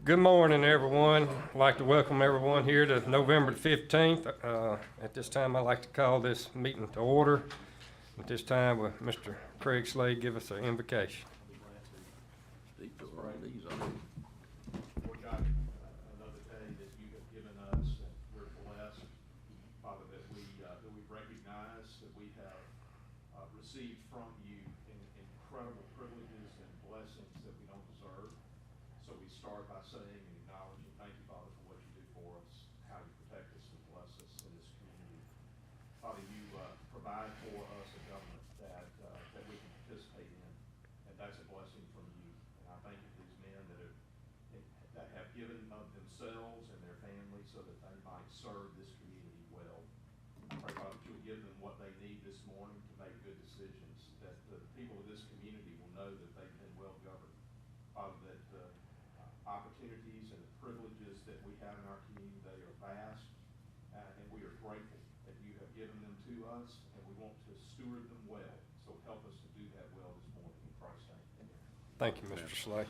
Good morning, everyone. I'd like to welcome everyone here to November the 15th. At this time, I'd like to call this meeting to order. At this time, will Mr. Craig Slade give us an invocation? Lord God, another day that you have given us, and we're blessed, Father, that we recognize that we have received from you incredible privileges and blessings that we don't deserve. So we start by saying and acknowledging, thank you, Father, for what you do for us, how you protect us and bless us in this community. Father, you provide for us a government that we can participate in, and that's a blessing from you. And I thank you for these men that have given of themselves and their families so that they might serve this community well. I pray, Father, that you would give them what they need this morning to make good decisions, that the people of this community will know that they've been well governed. Father, that the opportunities and the privileges that we have in our community, they are vast, and we are grateful that you have given them to us, and we want to steward them well. So help us to do that well this morning in Christ's name. Thank you, Mr. Slade.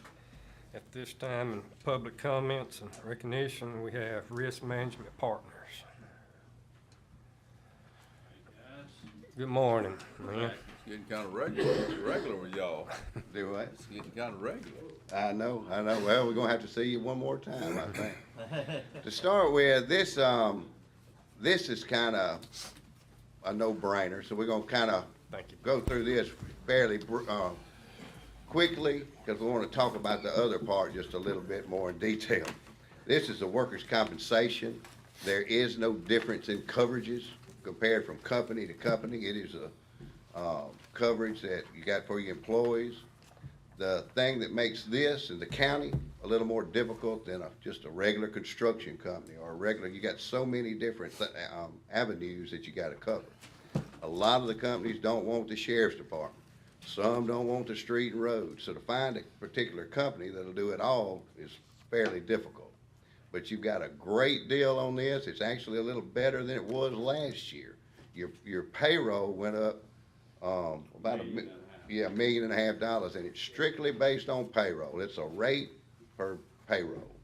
At this time, in public comments and recognition, we have Risk Management Partners. Good morning, man. It's getting kind of regular with y'all. Do what? It's getting kind of regular. I know. Well, we're gonna have to see you one more time, I think. To start with, this is kind of a no-brainer, so we're gonna kind of Thank you. go through this fairly quickly, because we want to talk about the other part just a little bit more in detail. This is a workers' compensation. There is no difference in coverages compared from company to company. It is a coverage that you got for your employees. The thing that makes this in the county a little more difficult than just a regular construction company or a regular, you got so many different avenues that you got to cover. A lot of the companies don't want the sheriff's department. Some don't want the street and road. So to find a particular company that'll do it all is fairly difficult. But you've got a great deal on this. It's actually a little better than it was last year. Your payroll went up about $1.5 million, and it's strictly based on payroll. It's a rate per payroll.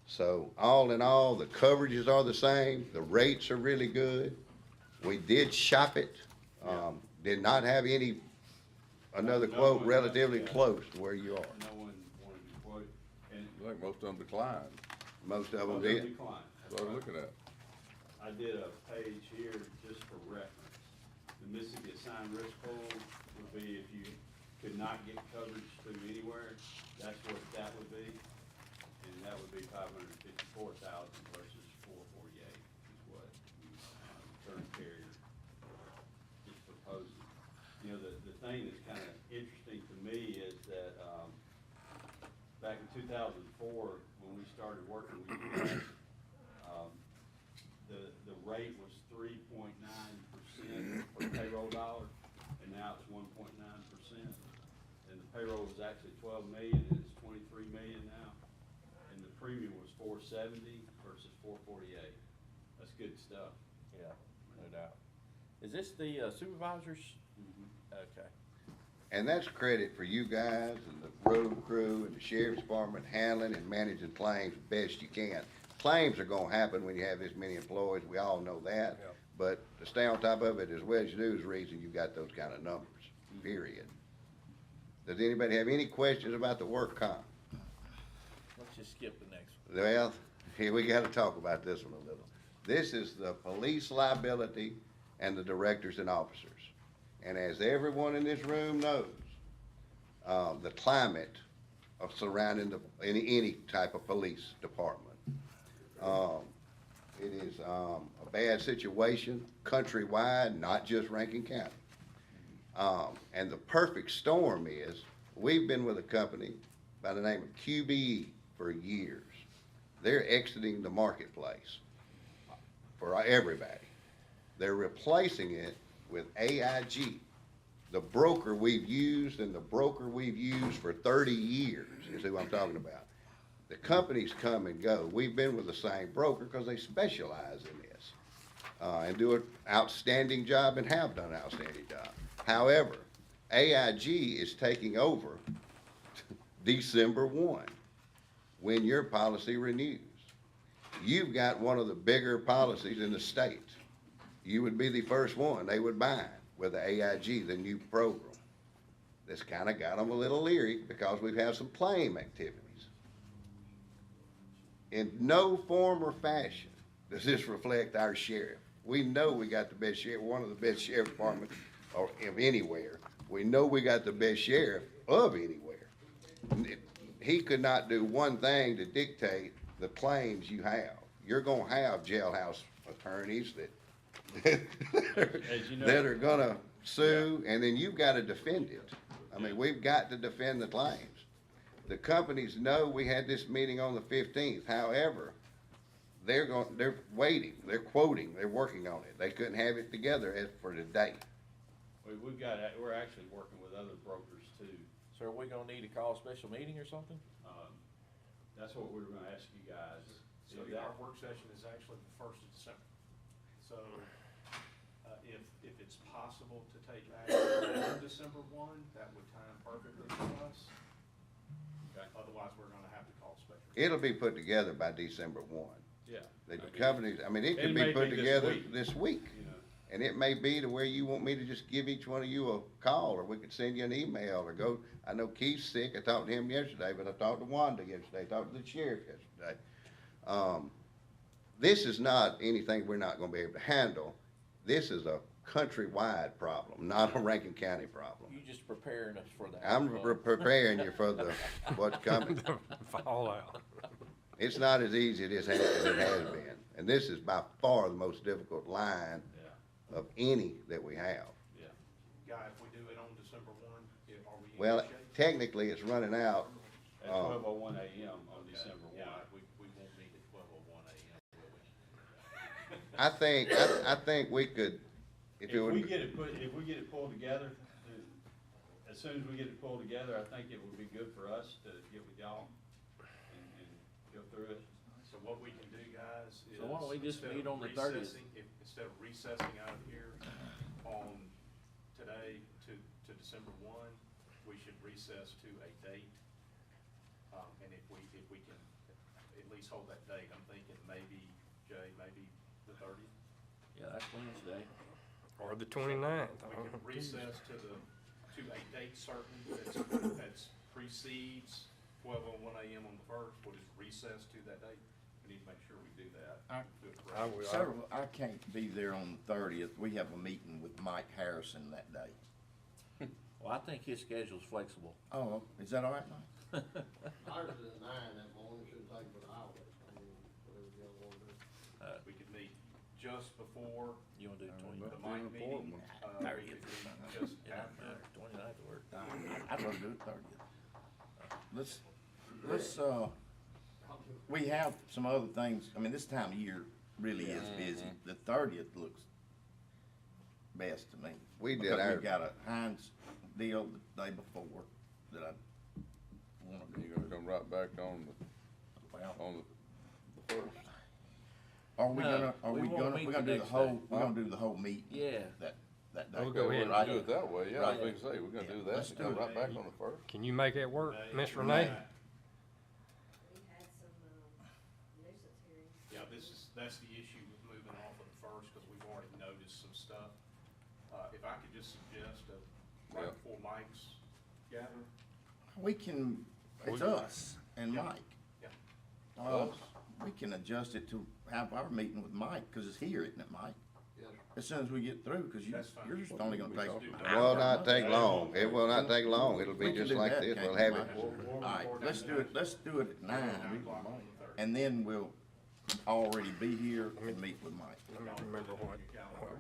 So all in all, the coverages are the same. The rates are really good. We did shop it. Did not have another quote relatively close to where you are. No one wanted to quote, and I think most of them declined. Most of them most did. declined. That's what I'm looking at. I did a page here just for reference. The Mississippi Assigned Risk Pool would be if you could not get coverage through anywhere, that's what that would be. And that would be $554,000 versus $448 is what the current carrier is proposing. You know, the thing that's kind of interesting to me is that back in 2004, when we started working with you guys, the rate was 3.9% per payroll dollar, and now it's 1.9%. And the payroll was actually 12 million, and it's 23 million now. And the premium was 470 versus 448. That's good stuff. Yeah, no doubt. Is this the supervisors? Okay. And that's credit for you guys and the road crew and the sheriff's department handling and managing claims best you can. Claims are gonna happen when you have this many employees, we all know that. Yeah. But to stay on top of it as well as you do is the reason you got those kind of numbers, period. Does anybody have any questions about the work comp? Let's just skip the next one. Well, here, we gotta talk about this one a little. This is the police liability and the directors and officers. And as everyone in this room knows, the climate of surrounding any type of police department. It is a bad situation countrywide, not just Rankin County. And the perfect storm is, we've been with a company by the name of QBE for years. They're exiting the marketplace for everybody. They're replacing it with AIG, the broker we've used and the broker we've used for 30 years is who I'm talking about. The companies come and go. We've been with the same broker because they specialize in this and do an outstanding job and have done an outstanding job. However, AIG is taking over December 1. when your policy renews. You've got one of the bigger policies in the state. You would be the first one they would bind with the AIG, the new program. This kinda got them a little leery because we've had some claim activities. In no form or fashion does this reflect our sheriff. We know we got the best sheriff, one of the best sheriff departments of anywhere. We know we got the best sheriff of anywhere. He could not do one thing to dictate the claims you have. You're gonna have jailhouse attorneys that As you know. that are gonna sue, and then you've gotta defend it. I mean, we've got to defend the claims. The companies know we had this meeting on the 15th, however, they're waiting, they're quoting, they're working on it. They couldn't have it together as for today. We're actually working with other brokers too. So are we gonna need to call a special meeting or something? That's what we were gonna ask you guys. So our work session is actually the 1st of December. So, if it's possible to take action on December 1, that would time perfectly for us. Okay. Otherwise, we're gonna have to call a special. It'll be put together by December 1. Yeah. The companies, I mean, it could It may be put be this together week. this week. You know, And it may be to where you want me to just give each one of you a call, or we could send you an email, or go, I know Keith's sick, I talked to him yesterday, but I talked to Wanda yesterday, talked to the sheriff yesterday. This is not anything we're not gonna be able to handle. This is a countrywide problem, not a Rankin County problem. You just preparing us for that. I'm preparing you for what's coming. Fallout. It's not as easy as it has been, and this is by far the most difficult line yeah, of any that we have. yeah. Guy, if we do it on December 1, are we in Well, good shape? technically, it's running out. At 12:01 a.m. on December 1. Yeah, we won't meet at 12:01 a.m., will we? I think we could, if it If we would, get it pulled together, as soon as we get it pulled together, I think it would be good for us to get with y'all and go through it. So what we can do, guys, is. So why don't we just instead meet of on the 30th? Instead of recessing out of here on today to December 1, we should recess to a date. And if we can at least hold that date, I'm thinking maybe, Jay, maybe the 30th. Yeah, that's Wednesday. Or the 29th. We can recess to a date certain that's precedes 12:01 a.m. on the 1st. We'll just recess to that date. We need to make sure we do that. Do it I correctly. will. Several, I can't be there on the 30th. We have a meeting with Mike Harrison that day. Well, I think his schedule's flexible. Oh, is that all right, Mike? Ours is at 9 that morning, shouldn't take but an hour, I mean, whatever you all wanna do. We could meet just before You wanna do the 20? the Mike meeting. We could meet just It doesn't after. matter, 29th will work. I'd rather do it 30th. Let's, we have some other things, I mean, this time of year really is busy. The 30th looks best to me. We did Because our- we've got a Heinz deal the day before that I wanna You're do. gonna come right back on Well, the first. Are we No, gonna, we won't meet we're gonna the do the next whole, day. we're gonna do the whole meeting? Yeah. That day. We'll go ahead and Right. Do it that way, yeah, I was Right. gonna say, we're gonna do Yeah, that, let's and do come it. right back on the first. Can you make that work, Miss Yeah. Renee? We had some, nuisance hearings. Yeah, that's the issue with moving off of the 1st, because we've already noticed some stuff. If I could just suggest right Yeah. before Mike's gathering. We can, it's us and Yeah. Mike. Yeah. Us? We can adjust it to have our meeting with Mike, cause it's here, isn't it, Mike? Yes, As soon as we get through, cause That's fine. you're just only gonna take. do It that. will not take long, it will not take long, it'll be We can just do like that, this, can't we'll we, have Mike? it. Alright, let's do it at 9 9, o'clock on the 30th. and then we'll already be here and meet with Mike. Let me remember what.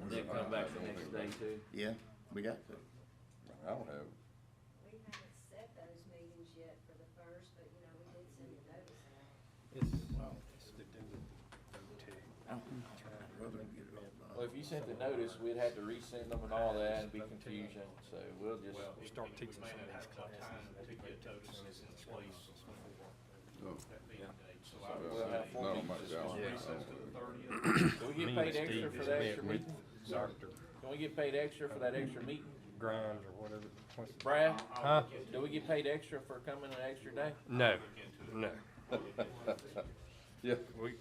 Then come back the next day too. Yeah, we got to. I don't have, We haven't set those meetings yet for the 1st, but, you know, we did send a notice out. Well, I'd rather get it all Well, done. if you sent the notice, we'd have to resend them and all that and be confusion, so we'll just. Well, Start we teaching may some of not these have enough time classes. to get notices in place before that meeting date, so I We'll would have say, 4 no, meetings. my just God. recess to the 30th. Do we get Me and paid extra Steve for just that met extra with meeting? Dr. Can we get paid extra for that extra meeting? Grimes or whatever. Brad, Huh? do we get paid extra for coming an extra day? No, no. Yeah. We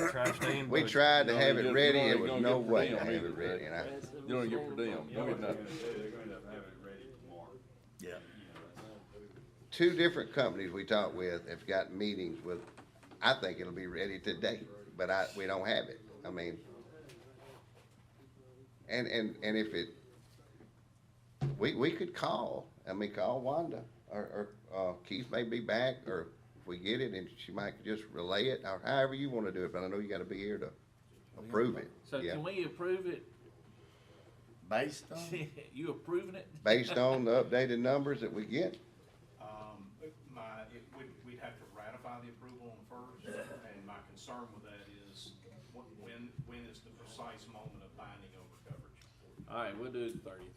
try to stay in We budget. tried to You have only it get- ready, you it only was gonna no get per way to diem have either, it ready, Jay. and I, You don't get per diem, you don't get nothing. They're going to have it ready tomorrow. Yeah. two different companies we talked with have got meetings with, I think it'll be ready today, but we don't have it. I mean, and if it, we could call Wanda, or Keith may be back, or if we get it, and she might just relay it, or however you wanna do it, but I know you gotta be here to approve it. So Yeah. can we approve it? Based on, You approving it? Based on the updated numbers that we get, We'd have to ratify the approval on the first, and my concern with that is, when is the precise moment of binding over coverage? All right, we'll do it the 30th.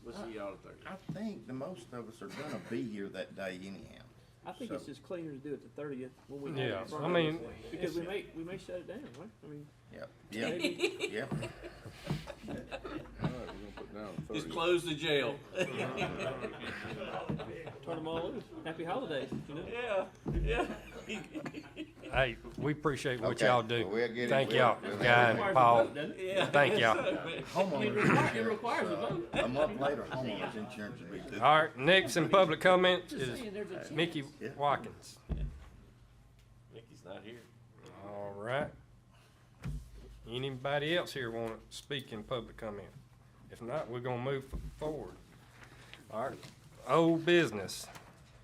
We'll see y'all the 30th. I think the most of us are gonna be here that day anyhow. I think it's So- just cleaner to do it the 30th when we have Yeah, it in front I of mean, us. Because we may shut it down, right? I mean, Yep, yep, yep. All right, we're gonna put down the Just 30th. close the jail. turn them all loose. Happy holidays, you know? Yeah, Hey, we appreciate what Okay, y'all do. well, we'll get it. Thank We'll- y'all, we'll Guy have and Requires a Paul. vote, doesn't it? yeah. Thank y'all. Homeowners It insurance, requires a vote. a month later, homeowners insurance would be good. All right, next in public comment Just is saying, there's a chance. Mickey Yeah. Watkins. Mickey's not here. All right. Anybody else here want to speak in public comment? If not, we're gonna move forward. All right, old business.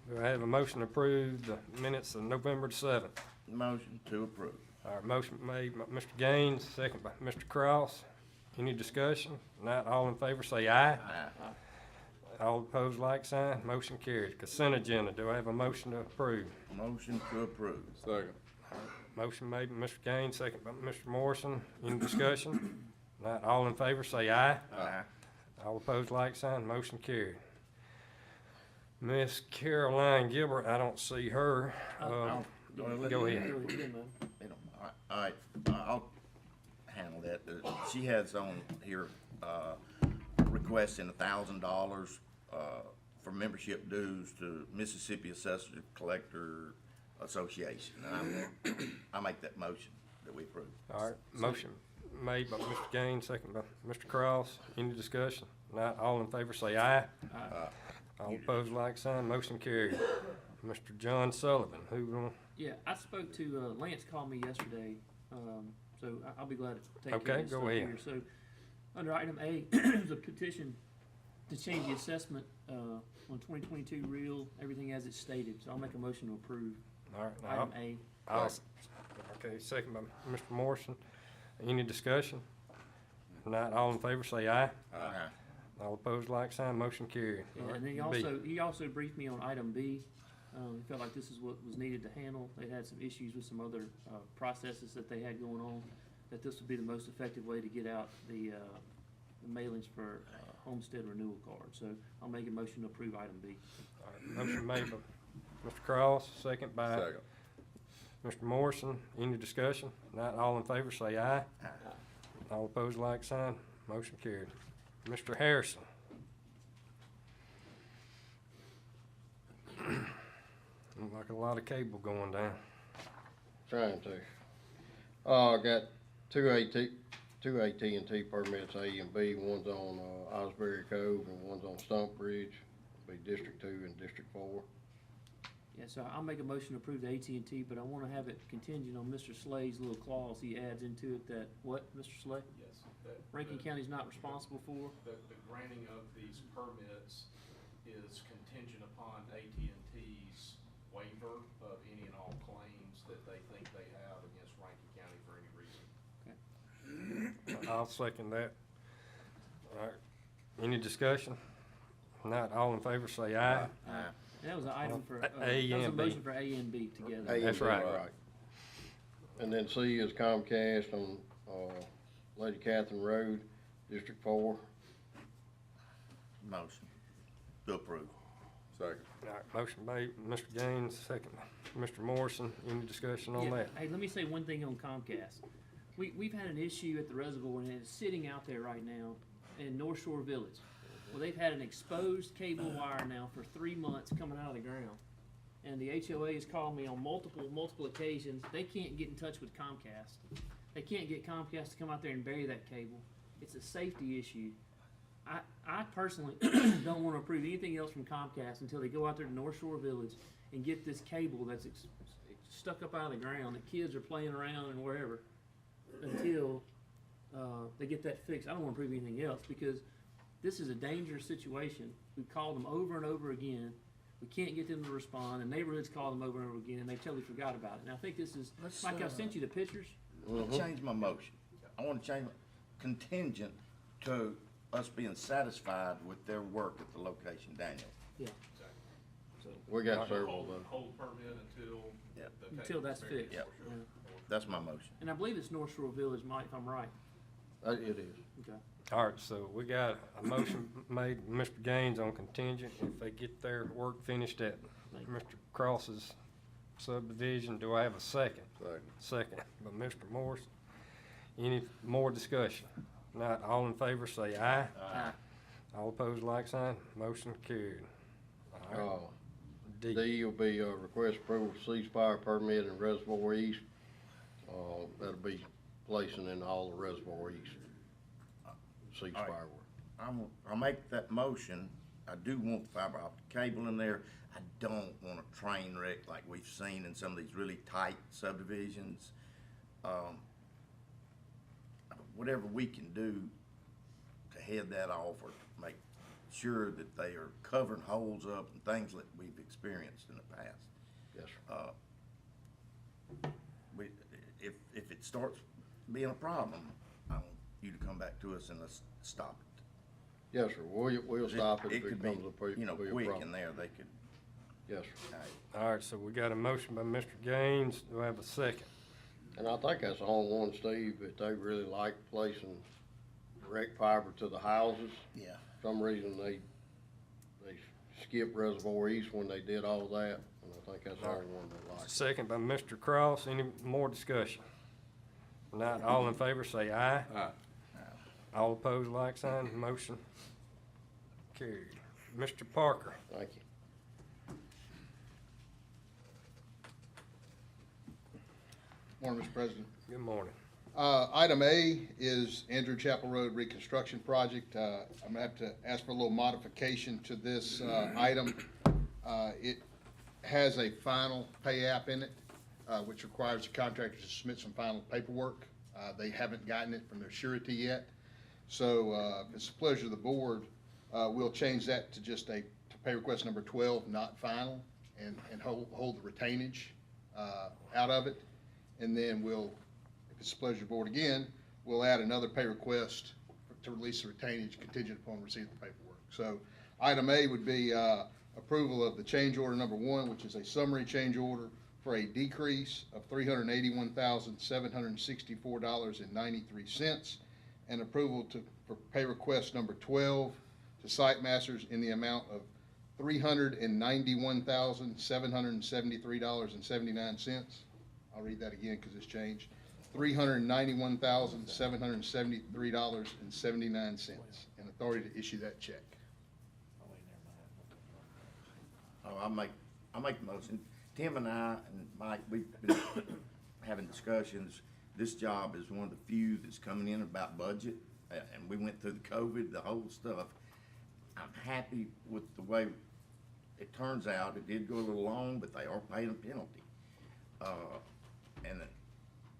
Do I have a motion to approve the minutes of November the 7th? Motion to approve. All right, motion made by Mr. Gaines, second by Mr. Cross. Any discussion? Not all in favor, say aye. Aye. All opposed, like sign. Motion carried. Consent agenda. Do I have a motion to approve? Motion to approve. Second. Motion made by Mr. Gaines, second by Mr. Morrison. Any discussion? Not all in favor, say aye. Aye. All opposed, like sign. Motion carried. Miss Caroline Gilbert, I don't see her. I'll- Go ahead. It doesn't matter. They don't- All right, I'll handle that. She has on here, requesting $1,000, for membership dues to Mississippi Assessor Collector Association. I make that motion that we approve. All right, motion made by Mr. Gaines, second by Mr. Cross. Any discussion? Not all in favor, say aye. Aye. All opposed, like sign. Motion carried. Mr. John Sullivan, who gonna, Yeah, I spoke to, Lance called me yesterday, so I'll be glad to take care Okay, of this go stuff ahead. here. So, under item A, there's a petition to change the assessment, on 2022 real, everything as it's stated. So I'll make a motion to approve all right, item A. okay, second by Mr. Morrison. Any discussion? Not all in favor, say aye. Aye. All opposed, like sign. Motion carried. Yeah, All right, and then B. he also briefed me on item B. He felt like this is what was needed to handle. They had some issues with some other, processes that they had going on, that this would be the most effective way to get out the mailings for, homestead renewal cards. So I'll make a motion to approve item B. All right, motion made by Mr. Cross, second by Second. Mr. Morrison. Any discussion? Not all in favor, say aye. All opposed, like sign. Motion carried. Mr. Harrison. Look like a lot of cable going down. Trying to. I got two AT&T permits, A and B. One's on, Osbury Cove and one's on Stump Bridge. Be District 2 and District 4. Yeah, so I'll make a motion to approve the AT&T, but I wanna have it contingent on Mr. Slade's little clause he adds into it that, what, Mr. Slade? Yes. Rankin County's not responsible for? The granting of these permits is contingent upon AT&T's waiver of any and all claims that they think they have against Rankin County for any reason. I'll second that. All right. Any discussion? Not all in favor, say aye. Aye. And that was an item for, A that was a and B. motion for A and B together. A and That's B, right. And then C is Comcast on, Lady Catherine Road, District 4. Motion to approve. Second. All right, motion made, Mr. Gaines, second, Mr. Morrison. Any discussion on Yeah, that? hey, let me say one thing on Comcast. We've had an issue at the reservoir and it's sitting out there right now in North Shore Village. Well, they've had an exposed cable wire now for 3 months coming out of the ground. and the HOA has called me on multiple occasions. They can't get in touch with Comcast. They can't get Comcast to come out there and bury that cable. It's a safety issue. I personally don't want to approve anything else from Comcast until they go out there to North Shore Village and get this cable that's stuck up out of the ground that kids are playing around and wherever until they get that fixed. I don't want to approve anything else because this is a dangerous situation. We've called them over and over again. We can't get them to respond. The neighborhoods call them over and over again, and they totally forgot about it. And I think this is, Mike, I've sent you the pictures. I'll change my motion. I want to change contingent to us being satisfied with their work at the location, Daniel. Yeah. We got several of those. Hold permit until. Yep. the Until cable that's is buried. fixed. Yep. Yeah. That's my motion. And I believe it's North Shore Village, Mike, if I'm right. It is. Okay. All right, so we got a motion made, Mr. Gaines on contingent, if they get their work finished at Mr. Cross's subdivision. Do I have a second? Second by Mr. Morris. Any more discussion? Not all in favor, say aye. Aye. All opposed, like sign. Motion carried. All right. D. D will be, request approval of ceasefire permit in Reservoir East. That'll be placing in all the Reservoir East ceasefire All right. work. I'll make that motion. I do want fiber optic cable in there. I don't want a train wreck like we've seen in some of these really tight subdivisions. Whatever we can do to head that off or to make sure that they are covering holes up and things that we've experienced in the past. Yes, sir. If it starts being a problem, I want you to come back to us and let's stop it. Yes, sir. We'll stop it if it could be, becomes a you know, be a quick problem. in there, they could. Yes, sir. All right, so we got a motion by Mr. Gaines. Do I have a second? And I think that's the only one, Steve, that they really like placing direct fiber to the houses. Yeah. For some reason, they skipped Reservoir East when they did all that, and I think that's the only one they like. Second by Mr. Cross. Any more discussion? Not all in favor, say aye. Aye. All opposed, like sign. Motion carried. Mr. Parker. Thank you. Morning, Mr. President. Good morning. Item A is Andrew Chapel Road Reconstruction Project. I'm gonna have to ask for a little modification to this item. It has a final pay app in it, which requires the contractor to submit some final paperwork. They haven't gotten it from their surety yet. So if it's the pleasure of the board, we'll change that to just to pay request number 12, not final, and hold the retainage out of it. And then we'll, if it's the pleasure of the board again, we'll add another pay request to release the retainage contingent upon receipt of the paperwork. So item A would be approval of the change order number 1, which is a summary change order for a decrease of $381,764.93, and approval for pay request number 12 to Site Masters in the amount of $391,773.79. I'll read that again because it's changed. $391,773.79, and authority to issue that check. I'll make the motion. Tim and I and Mike, we've been having discussions. This job is one of the few that's coming in about budget, and we went through the COVID, the whole stuff. I'm happy with the way it turns out. It did go a little long, but they are paying a penalty. And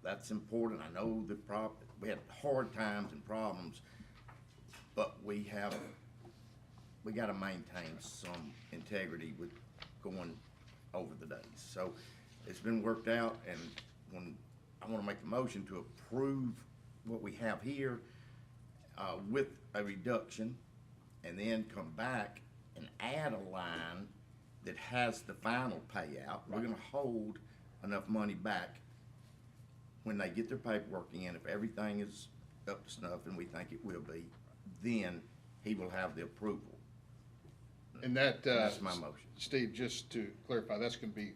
that's important. I know we had hard times and problems, but we got to maintain some integrity with going over the days. So it's been worked out, and when I want to make the motion to approve what we have here with a reduction, and then come back and add a line that has the final payout. We're going to hold enough money back when they get their paperwork in. If everything is up to snuff, and we think it will be, then he will have the approval. And that's my motion. Steve, just to clarify, that's going to be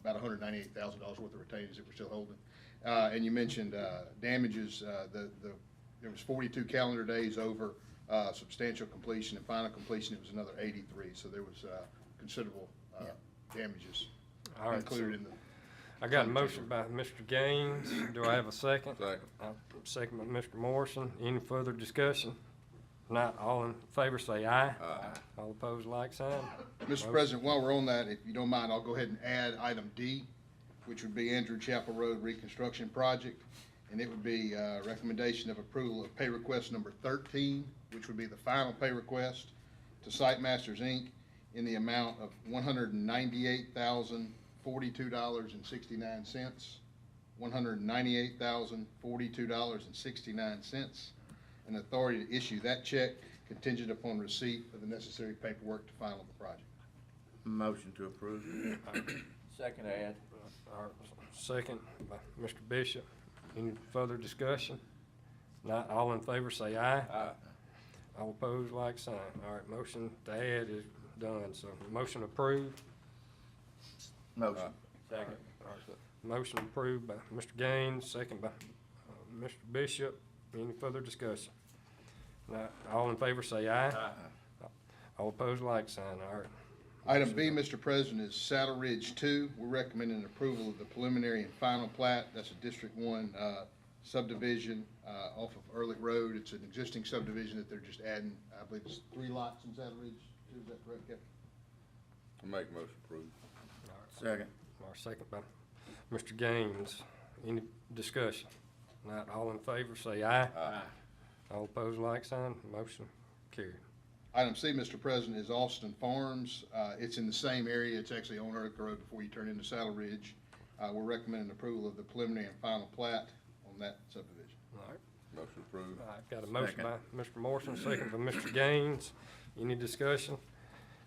about $198,000 worth of retainage that we're still holding. And you mentioned damages. There was 42 calendar days over substantial completion, and final completion it was another 83. So there was considerable damages All right, included in the. I got a motion by Mr. Gaines. Do I have a second? Second. Second by Mr. Morrison. Any further discussion? Not all in favor, say aye. Aye. All opposed, like sign. Mr. President, while we're on that, if you don't mind, I'll go ahead and add item D, which would be Andrew Chapel Road Reconstruction Project. And it would be recommendation of approval of pay request number 13, which would be the final pay request to Site Masters, Inc. in the amount of $198,042.69, $198,042.69, and authority to issue that check contingent upon receipt of the necessary paperwork to final the project. Motion to approve. Second add. All right, second by Mr. Bishop. Any further discussion? Not all in favor, say aye. Aye. All opposed, like sign. All right, motion to add is done, so motion approved. Motion. Second. All right, motion approved by Mr. Gaines, second by Mr. Bishop. Any further discussion? Not all in favor, say aye. Aye. All opposed, like sign. All right. Item B, Mr. President, is Saddle Ridge 2. We're recommending approval of the preliminary and final plat. That's a District 1 subdivision off of Ehrlich Road. It's an existing subdivision that they're just adding, I believe it's 3 lots in Saddle Ridge 2. Is that correct, Kevin? I make motion approved. Second. All right, second by Mr. Gaines. Any discussion? Not all in favor, say aye. Aye. All opposed, like sign. Motion carried. Item C, Mr. President, is Austin Farms. It's in the same area. It's actually on Ehrlich Road before you turn into Saddle Ridge. We're recommending approval of the preliminary and final plat on that subdivision. All right. Motion approved. All right, got a motion Second. by Mr. Morrison, second by Mr. Gaines. Any discussion?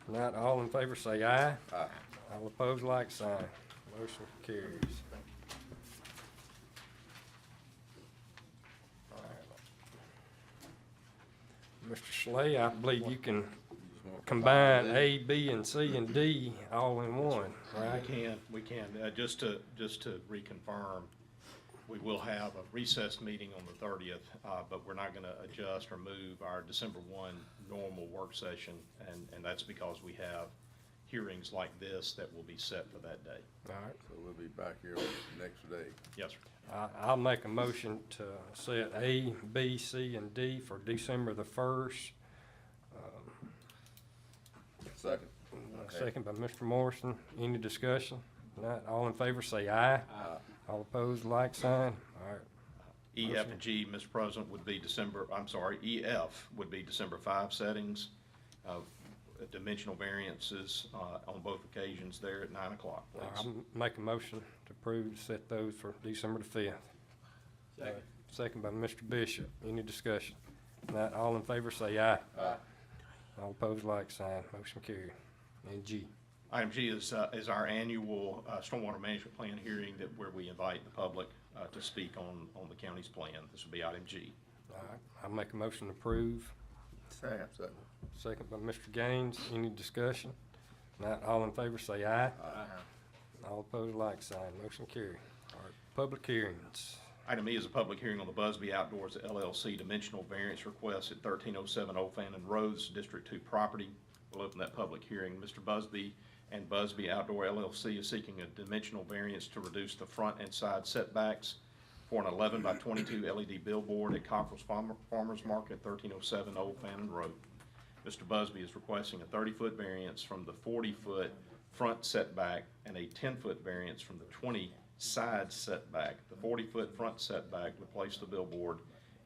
Not all in favor, say aye. Aye. All opposed, like sign. Motion carries. All right. Mr. Slay, I believe you can combine A, B, and C, and D all in one, right? We can, just to reconfirm, we will have a recessed meeting on the 30th, but we're not gonna adjust or move our December 1 normal work session, and that's because we have hearings like this that will be set for that day. All right. So we'll be back here next day. Yes, sir. I'll make a motion to set A, B, C, and D for December the 1st. Second. Second by Mr. Morrison. Any discussion? Not all in favor, say aye. Aye. All opposed, like sign. All right. E, F, and G, Mr. President, would be E, F would be December 5 settings of dimensional variances on both occasions there at 9 o'clock, please. I'll make a motion to approve to set those for December the 5th. Second. Second by Mr. Bishop. Any discussion? Not all in favor, say aye. Aye. All opposed, like sign. Motion carried. And G. Item G is our annual stormwater management plan hearing where we invite the public to speak on the county's plan. This would be item G. All right. I'll make a motion to approve. Second. Second by Mr. Gaines. Any discussion? Not all in favor, say aye. All opposed, like sign. Motion carried. All right. Public hearings. Item E is a public hearing on the Busby Outdoors LLC dimensional variance request at 1307 Old Fannin Road, this is District 2 property. We'll open that public hearing. Mr. Busby and Busby Outdoor LLC is seeking a dimensional variance to reduce the front and side setbacks for an 11 by 22 LED billboard at Cockrell's Farmers Market, 1307 Old Fannin Road. Mr. Busby is requesting a 30-foot variance from the 40-foot front setback and a 10-foot variance from the 20 side setback. The 40-foot front setback would place the billboard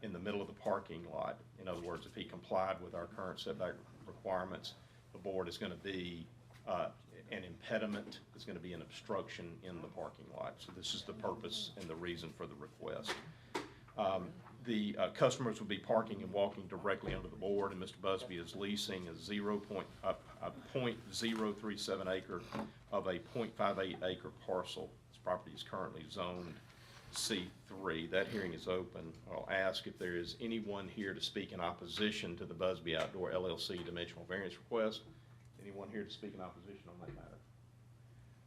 in the middle of the parking lot. In other words, if he complied with our current setback requirements, the board is going to be an impediment, is going to be an obstruction in the parking lot. So this is the purpose and the reason for the request. The customers will be parking and walking directly under the board, and Mr. Busby is leasing a 0.037 acre of a 0.58 acre parcel. This property is currently zoned C3. That hearing is open. I'll ask if there is anyone here to speak in opposition to the Busby Outdoor LLC dimensional variance request. Anyone here to speak in opposition on that matter?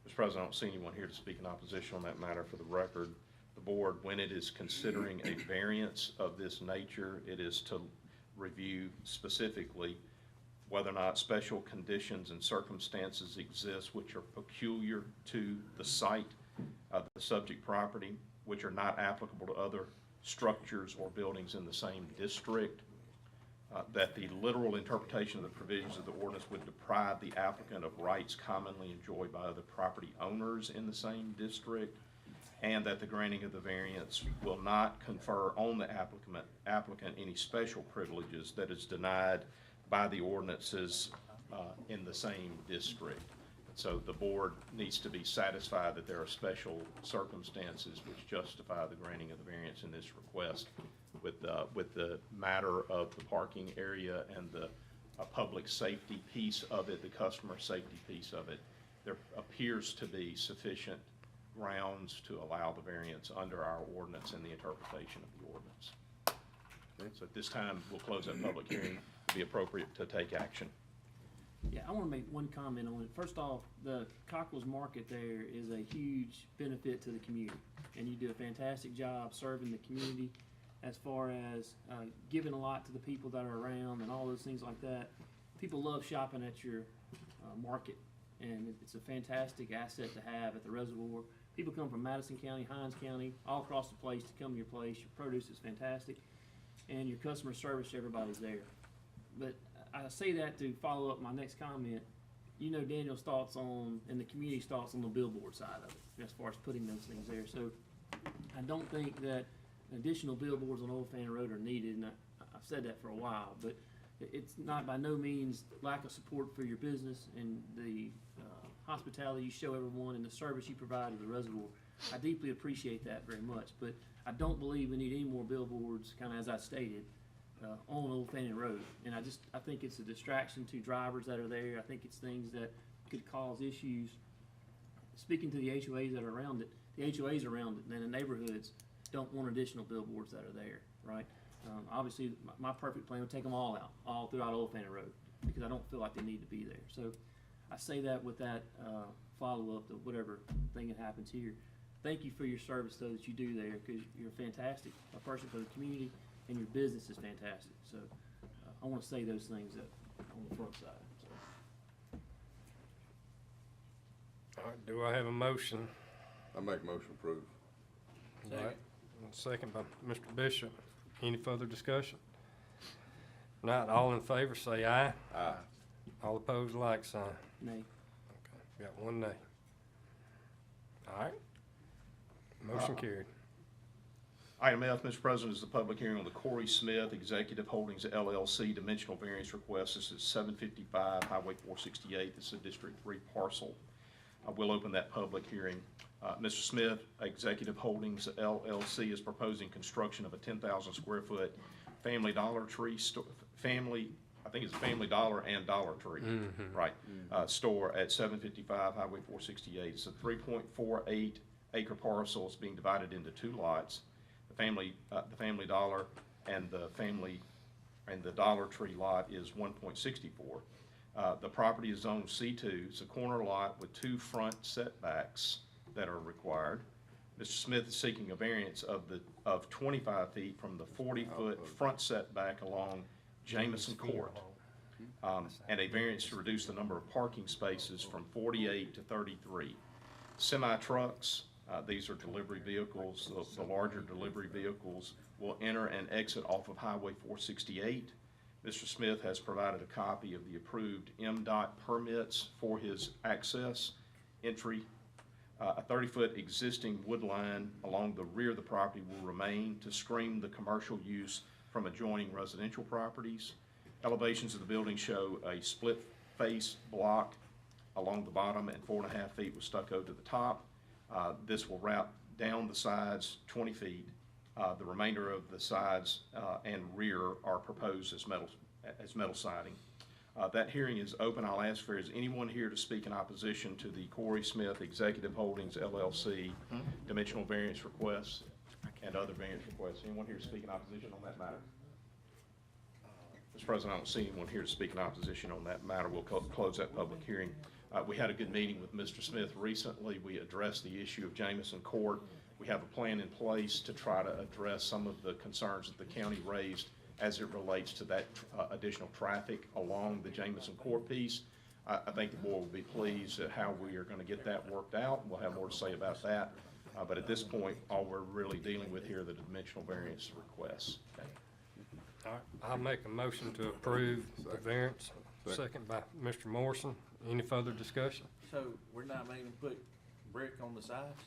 Mr. President, I don't see anyone here to speak in opposition on that matter. For the record, the board, when it is considering a variance of this nature, it is to review specifically whether or not special conditions and circumstances exist which are peculiar to the site of the subject property, which are not applicable to other structures or buildings in the same district, that the literal interpretation of the provisions of the ordinance would deprive the applicant of rights commonly enjoyed by other property owners in the same district, and that the granting of the variance will not confer on the applicant any special privileges that is denied by the ordinances in the same district. So the board needs to be satisfied that there are special circumstances which justify the granting of the variance in this request. With the matter of the parking area and the public safety piece of it, the customer safety piece of it, there appears to be sufficient grounds to allow the variance under our ordinance and the interpretation of the ordinance. So at this time, we'll close that public hearing. It'd be appropriate to take action. Yeah, I want to make one comment on it. First off, the Cockrell's Market there is a huge benefit to the community, and you do a fantastic job serving the community as far as giving a lot to the people that are around and all those things like that. People love shopping at your market, and it's a fantastic asset to have at the reservoir. People come from Madison County, Hines County, all across the place to come to your place. Your produce is fantastic, and your customer service, everybody's there. But I say that to follow up my next comment. You know Daniel's thoughts on, and the community's thoughts on the billboard side of it, as far as putting those things there. So I don't think that additional billboards on Old Fannin Road are needed, and I've said that for a while, but it's not by no means lack of support for your business and the hospitality you show everyone and the service you provide to the reservoir. I deeply appreciate that very much, but I don't believe we need any more billboards, kind of as I stated, on Old Fannin Road. And I think it's a distraction to drivers that are there. I think it's things that could cause issues. Speaking to the HOAs that are around it, the HOAs around it and the neighborhoods don't want additional billboards that are there, right? Obviously, my perfect plan would take them all out, all throughout Old Fannin Road, because I don't feel like they need to be there. So I say that with that follow-up to whatever thing that happens here. Thank you for your service, though, that you do there, because you're fantastic, a person for the community, and your business is fantastic. So I want to say those things on the front side. So. All right, do I have a motion? I make motion approve. All right, second by Mr. Bishop. Any further discussion? Not all in favor, say aye. Aye. All opposed, like sign. Nay. Okay, got one nay. All right. Motion carried. Item F, Mr. President, is the public hearing on the Corey Smith Executive Holdings LLC dimensional variance request. This is 755 Highway 468. This is a District 3 parcel. I will open that public hearing. Mr. Smith Executive Holdings LLC is proposing construction of a 10,000 square foot Family Dollar Tree I think it's Family Dollar and Dollar Tree, right, store at 755 Highway 468. It's a 3.48 acre parcel. It's being divided into two lots. The Family Dollar and the Dollar Tree lot is 1.64. The property is zoned C2. It's a corner lot with two front setbacks that are required. Mr. Smith is seeking a variance of 25 feet from the 40-foot front setback along Jamison Court, and a variance to reduce the number of parking spaces from 48 to 33. Semi-trucks, these are delivery vehicles. The larger delivery vehicles will enter and exit off of Highway 468. Mr. Smith has provided a copy of the approved MDOT permits for his access entry. A 30-foot existing wood line along the rear of the property will remain to screen the commercial use from adjoining residential properties. Elevations of the building show a split face block along the bottom and 4.5 feet with stucco to the top. This will wrap down the sides 20 feet. The remainder of the sides and rear are proposed as metal siding. That hearing is open. I'll ask for, is anyone here to speak in opposition to the Corey Smith Executive Holdings LLC dimensional variance requests and other variance requests? Anyone here to speak in opposition on that matter? Mr. President, I don't see anyone here to speak in opposition on that matter. We'll close that public hearing. We had a good meeting with Mr. Smith recently. We addressed the issue of Jamison Court. We have a plan in place to try to address some of the concerns that the county raised as it relates to that additional traffic along the Jamison Court piece. I think the board will be pleased at how we are going to get that worked out. We'll have more to say about that. But at this point, all we're really dealing with here are the dimensional variance requests. Okay. All right, I'll make a motion to approve the variance. Second by Mr. Morrison. Any further discussion? So we're not making them put brick on the sides?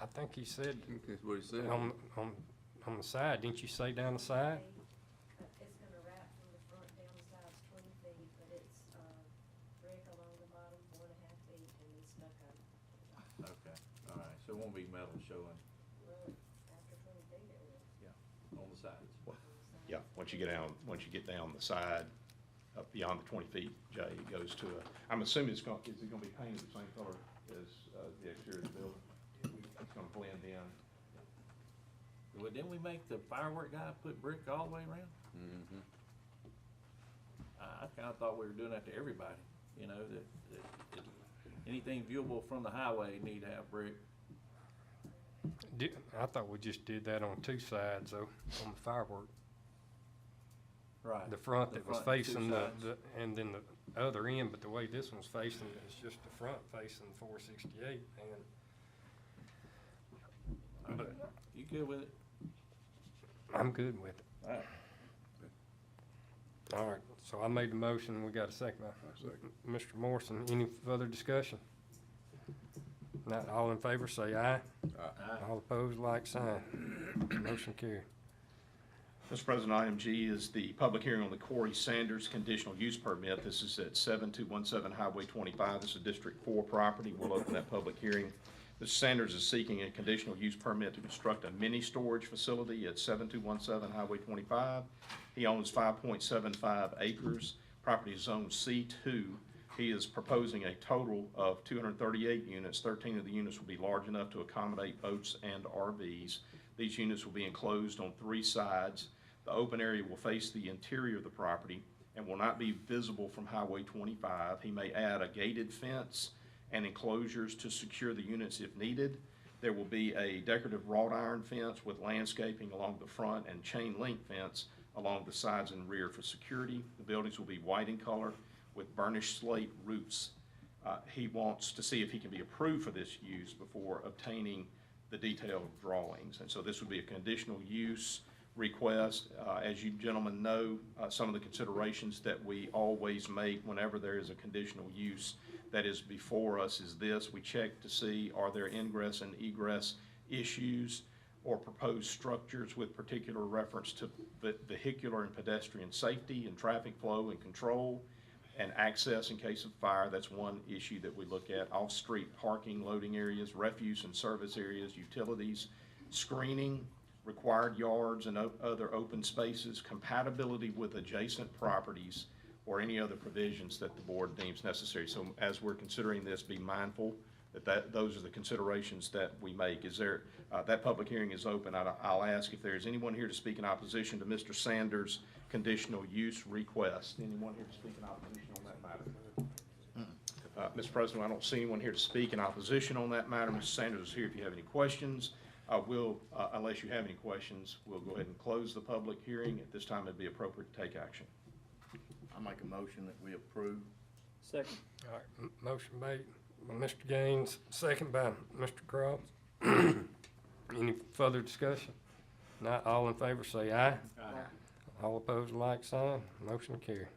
I think he said That's what he said. on the side. Didn't you say down the side? It's gonna wrap from the front down the sides 20 feet, but it's, brick along the bottom 4.5 feet and then stucco. Okay, all right, so it won't be metal showing, Well, after 20 feet it will. yeah, on the sides. Yeah, once you get down the side, up beyond the 20 feet, Jay, it goes to I'm assuming is it gonna be painted the same color as the exterior of the building? It's gonna blend in. Well, didn't we make the firework guy put brick all the way around? Mm-hmm. I kinda thought we were doing that to everybody, you know, that anything viewable from the highway need to have brick. I thought we just did that on two sides, though, on the firework. Right. The front that was front, two facing sides. and then the other end, but the way this one's facing, it's just the front facing 468, and, but You good with it? I'm good with it. All right. All right, so I made the motion, we got a second by Mr. Morrison. Any further discussion? Not all in favor, say aye. All opposed, like sign. Motion carried. Mr. President, item G is the public hearing on the Corey Sanders conditional use permit. This is at 7217 Highway 25. This is District 4 property. We'll open that public hearing. Mr. Sanders is seeking a conditional use permit to construct a mini storage facility at 7217 Highway 25. He owns 5.75 acres. Property is zoned C2. He is proposing a total of 238 units. 13 of the units will be large enough to accommodate boats and RVs. These units will be enclosed on 3 sides. The open area will face the interior of the property and will not be visible from Highway 25. He may add a gated fence and enclosures to secure the units if needed. There will be a decorative wrought iron fence with landscaping along the front and chain link fence along the sides and rear for security. The buildings will be white in color with burnished slate roofs. He wants to see if he can be approved for this use before obtaining the detailed drawings. And so this would be a conditional use request. As you gentlemen know, some of the considerations that we always make whenever there is a conditional use that is before us is this: we check to see, are there ingress and egress issues or proposed structures with particular reference to vehicular and pedestrian safety and traffic flow and control and access in case of fire. That's one issue that we look at. Off-street parking, loading areas, refuse and service areas, utilities, screening, required yards and other open spaces, compatibility with adjacent properties, or any other provisions that the board deems necessary. So as we're considering this, be mindful that those are the considerations that we make. Is there, that public hearing is open. I'll ask if there's anyone here to speak in opposition to Mr. Sanders' conditional use request. Anyone here to speak in opposition on that matter? Mr. President, I don't see anyone here to speak in opposition on that matter. Mr. Sanders is here if you have any questions. Unless you have any questions, we'll go ahead and close the public hearing. At this time, it'd be appropriate to take action. I make a motion that we approve. Second. All right, motion made by Mr. Gaines, second by Mr. Cross. Any further discussion? Not all in favor, say aye. All opposed, like sign. Motion carried.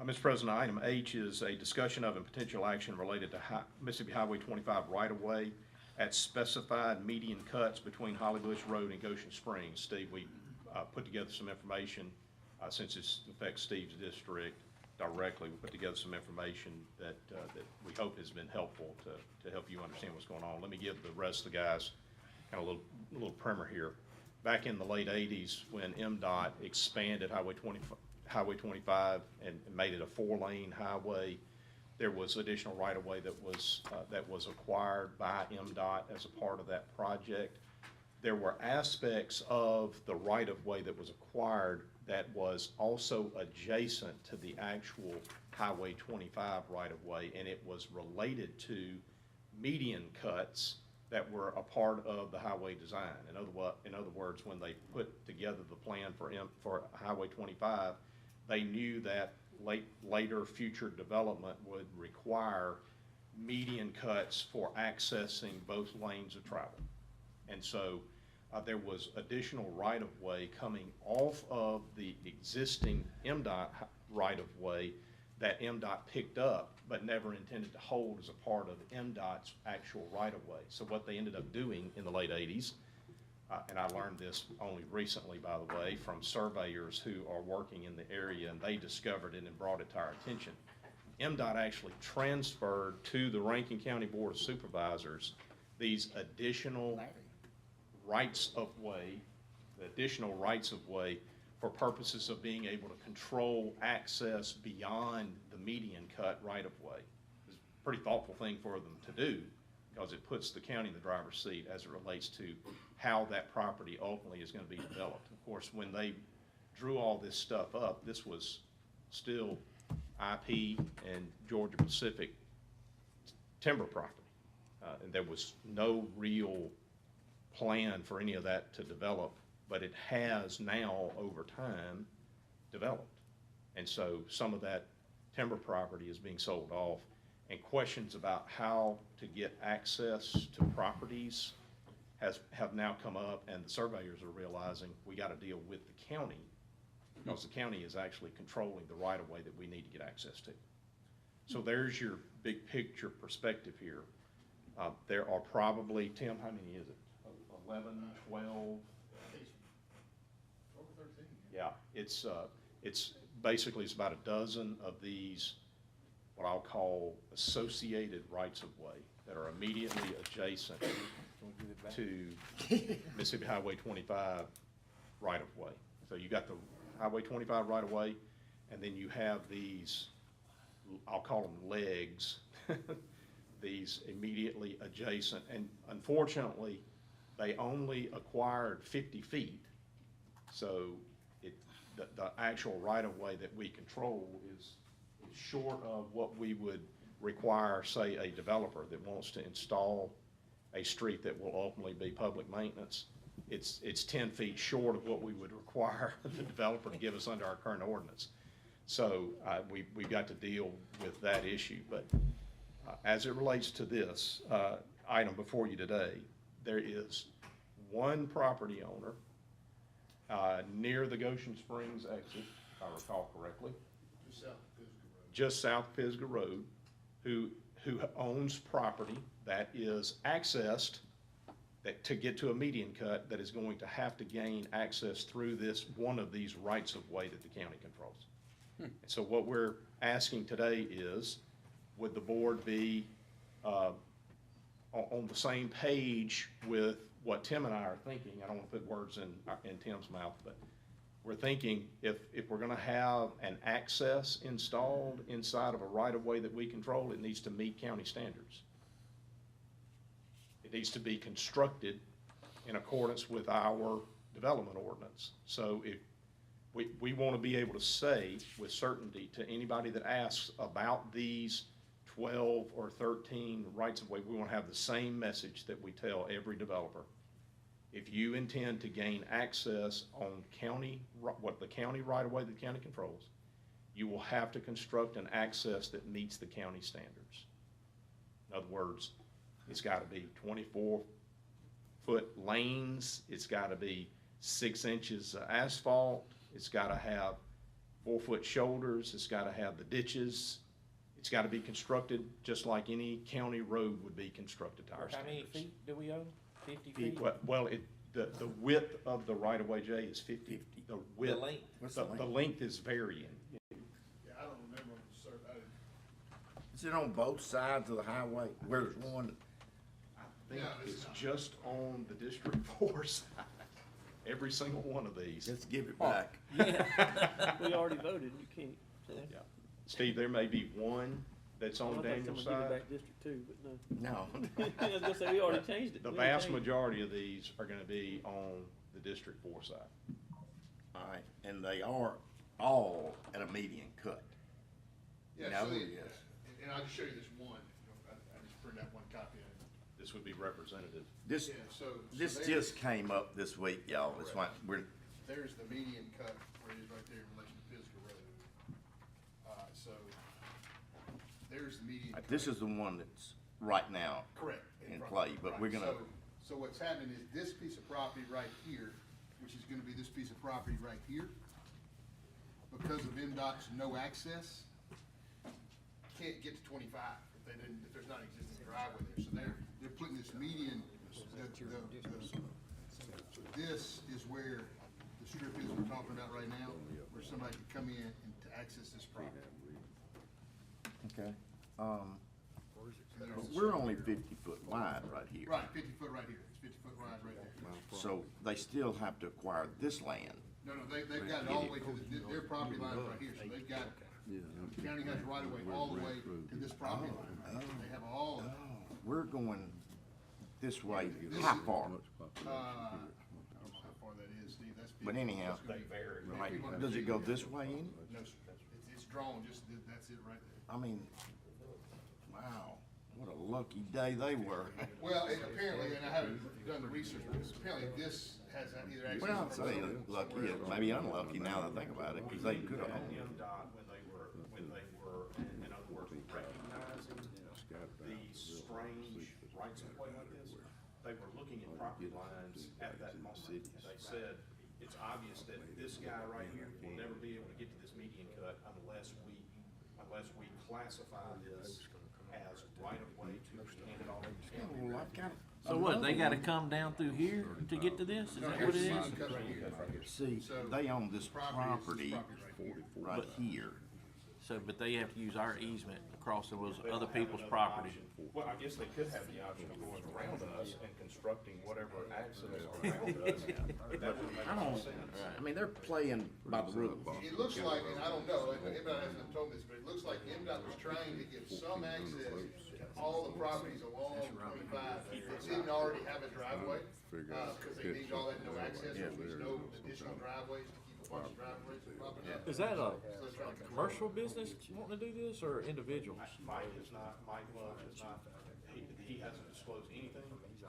Mr. President, item H is a discussion of and potential action related to Mississippi Highway 25 right-of-way at specified median cuts between Holly Bush Road and Goshen Springs. Steve, we put together some information, since it affects Steve's district directly. We put together some information that we hope has been helpful to help you understand what's going on. Let me give the rest of the guys kind of a little primer here. Back in the late 80s, when MDOT expanded Highway 25 and made it a 4-lane highway, there was additional right-of-way that was acquired by MDOT as a part of that project. There were aspects of the right-of-way that was acquired that was also adjacent to the actual Highway 25 right-of-way, and it was related to median cuts that were a part of the highway design. In other words, when they put together the plan for Highway 25, they knew that later future development would require median cuts for accessing both lanes of travel. And so there was additional right-of-way coming off of the existing MDOT right-of-way that MDOT picked up but never intended to hold as a part of MDOT's actual right-of-way. So what they ended up doing in the late 80s, and I learned this only recently, by the way, from surveyors who are working in the area, and they discovered it and brought it to our attention. MDOT actually transferred to the Rankin County Board of Supervisors these additional rights of way, for purposes of being able to control access beyond the median cut right-of-way. It's a pretty thoughtful thing for them to do, because it puts the county in the driver's seat as it relates to how that property ultimately is going to be developed. Of course, when they drew all this stuff up, this was still IP and Georgia Pacific timber property. And there was no real plan for any of that to develop, but it has now, over time, developed. And so some of that timber property is being sold off, and questions about how to get access to properties have now come up, and the surveyors are realizing we got to deal with the county, because the county is actually controlling the right-of-way that we need to get access to. So there's your big picture perspective here. There are probably, Tim, how many is it? 11, 12? 12 or 13. Yeah, it's basically, it's about a dozen of these, what I'll call associated rights-of-way that are immediately adjacent to Mississippi Highway 25 right-of-way. So you got the Highway 25 right-of-way, and then you have these, I'll call them legs, these immediately adjacent. And unfortunately, they only acquired 50 feet. So the actual right-of-way that we control is short of what we would require, say, a developer that wants to install a street that will ultimately be public maintenance. It's 10 feet short of what we would require the developer to give us under our current ordinance. So we've got to deal with that issue. But as it relates to this item before you today, there is one property owner near the Goshen Springs exit, if I recall correctly, just south of Pisgah Road, who owns property that is accessed to get to a median cut, that is going to have to gain access through one of these rights of way that the county controls. So what we're asking today is, would the board be on the same page with what Tim and I are thinking? I don't want to put words in Tim's mouth, but we're thinking if we're going to have an access installed inside of a right-of-way that we control, it needs to meet county standards. It needs to be constructed in accordance with our development ordinance. So if we want to be able to say with certainty to anybody that asks about these 12 or 13 rights-of-way, we want to have the same message that we tell every developer. If you intend to gain access on the county right-of-way that the county controls, you will have to construct an access that meets the county standards. In other words, it's got to be 24-foot lanes, it's got to be 6 inches of asphalt, it's got to have 4-foot shoulders, it's got to have the ditches, it's got to be constructed just like any county road would be constructed to our standards. How many feet do we own? 50 feet? Well, the width of the right-of-way, Jay, is 50. The width. The length? What's the length? The length is varying. Yeah, I don't remember on the survey. Is it on both sides of the highway? Where's one? I think it's just on the District 4 side. Every single one of these. Let's give it back. Yeah, we already voted, you can't. Yeah. Steve, there may be one that's on Daniel's Give it side. back District 2, but no. No. I was gonna say, we already changed it. The We already vast changed it. majority of these are gonna be on the District 4 side. All right, and they are all at a median cut. Yeah, No, so yes. and I'll just show you this one, I just printed out one copy of it. this would be representative. This, Yeah, so this there's- just came up this week, y'all. That's why we're, There's the median cut where it is right there in relation to Pisgah Road. So there's the median. this cut. is the one that's right now. Correct. in front. play, but Right. we're gonna- So what's happening is this piece of property right here, which is gonna be this piece of property right here, because of MDOT's no access, can't get to 25 if there's not an existing driveway there. So they're putting this median, this is where the strip is we're talking about right now, where somebody can come in and to access this property. Okay. So there's the We're strip only here. 50 foot wide right here. Right, 50 foot right here, it's 50 foot wide right there. So they still have to acquire this land. No, they've got it all the way to their property line right here, so they've got, the county has right of way all the way to this property line. They have all of it. We're going this way, how far? I don't know how far that is, Steve, that's. But anyhow, that's gonna be- like, does it go this way any? No, sir, it's drawn, just, that's it right there. I mean, wow, what a lucky day they were. Well, apparently, and I haven't done the research, but apparently this has either access. Well, I'd say lucky, maybe unlucky now that I think about it, because they could have owned it. MDOT, when they were, in other words, recognizing these strange rights of way like this, they were looking at property lines at that moment. They said, it's obvious that this guy right here will never be able to get to this median cut unless we classify this as right of way to hand it all over to the county. Well, I've got So what, they gotta come down through here to get to this? Is that what it is? Cut right here. See, they own this property right here. So, but they have to use our easement across those other people's property. Well, I guess they could have the option of going around us and constructing whatever access around us. That would make I more don't, sense. I mean, they're playing by the rules. It looks like, and I don't know, MDOT hasn't told me this, but it looks like MDOT was trying to give some access to all the properties along 25 that didn't already have a driveway, because they need all that no access, which means no additional driveways to keep a bunch of driveways popping up. Is that a So they're trying to- commercial business wanting to do this, or individuals? Mike Love is not, he hasn't disclosed anything.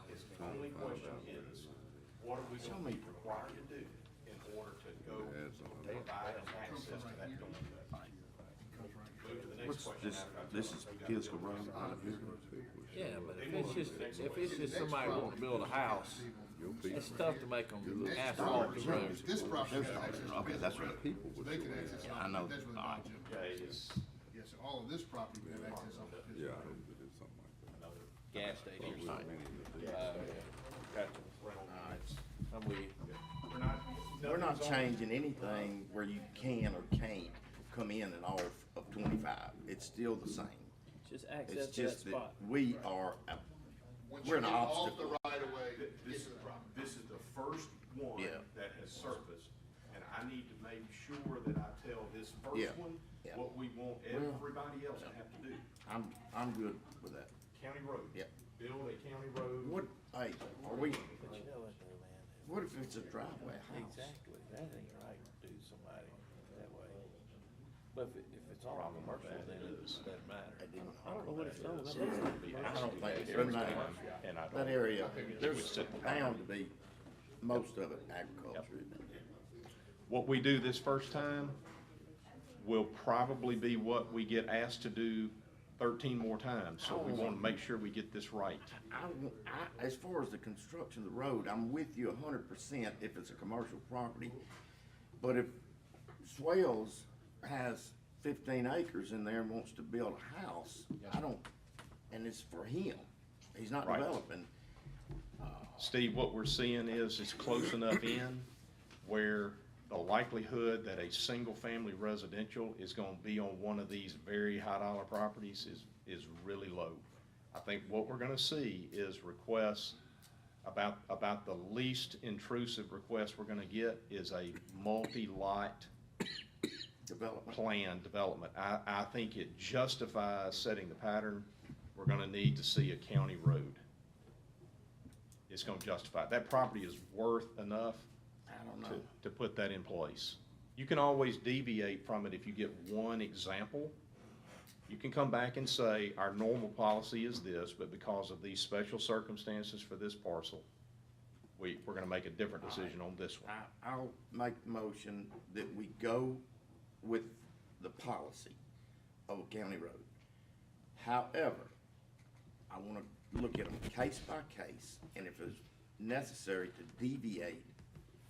His only question is, what are we going to be required to do in order to go provide access to that building? Move to the next What's question. this, this is Pisgah Road right here. Yeah, but if it's just somebody wanting to build a house, it's tough to make them asphalt the road. This property has access to Okay, that's right. so they can access. I know. That's where the All right. non-jump. Okay, is Yes, so all of this property would have access on this. Yeah, I hope they did something like that. Gas station or something. I'm with you. We're not changing anything where you can or can't come in and off of 25. It's still the same. Just It's access to that just that spot. we are, Once we're you an get off the obstacle. right of way, get this, to the property. this is the first one Yeah. that has surfaced, and I need to make sure that I tell this Yeah. first one Yeah. what we want everybody else to have to do. I'm good with that. County road. Yeah. Build a county road. What, hey, are we, But you know what though, man? what if it's a driveway house? Exactly, that ain't right to do somebody that way. But if it's all commercial, then it doesn't matter. I don't know what it's on, that looks like I don't think it's, And I that area, there's bound to be, most of it agriculture. What we do this first time will probably be what we get asked to do 13 more times, so we want to make sure we get this right. As far as the construction of the road, I'm with you 100% if it's a commercial property. But if Swales has 15 acres in there and wants to build a house, and it's for him, he's not Right. developing. Steve, what we're seeing is it's close enough in where the likelihood that a single-family residential is gonna be on one of these very high-dollar properties is really low. I think what we're gonna see is requests, about the least intrusive request we're gonna get is a multi-lot plan development. I think it justifies setting the pattern. We're gonna need to see a county road. It's gonna justify it. That property is worth enough I don't know. to put that in place. You can always deviate from it if you get one example. You can come back and say, our normal policy is this, but because of these special circumstances for this parcel, we're gonna make a different decision on this one. I'll make the motion that we go with the policy of a county road. However, I wanna look at them case by case, and if it's necessary to deviate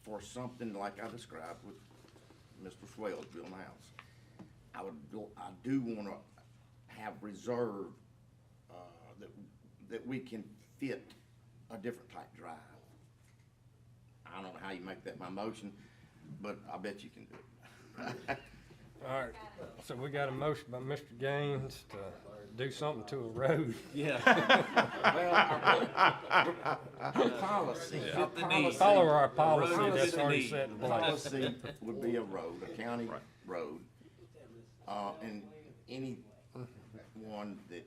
for something like I described with Mr. Swales building a house, I do wanna have reserve, that we can fit a different type drive. I don't know how you make that my motion, but I bet you can do it. All right, so we got a motion by Mr. Gaines to do something to a road. Yeah. Our policy, our policy. Follow our policy road that's is already need. set in The place. policy would be a road, a county road, and any one that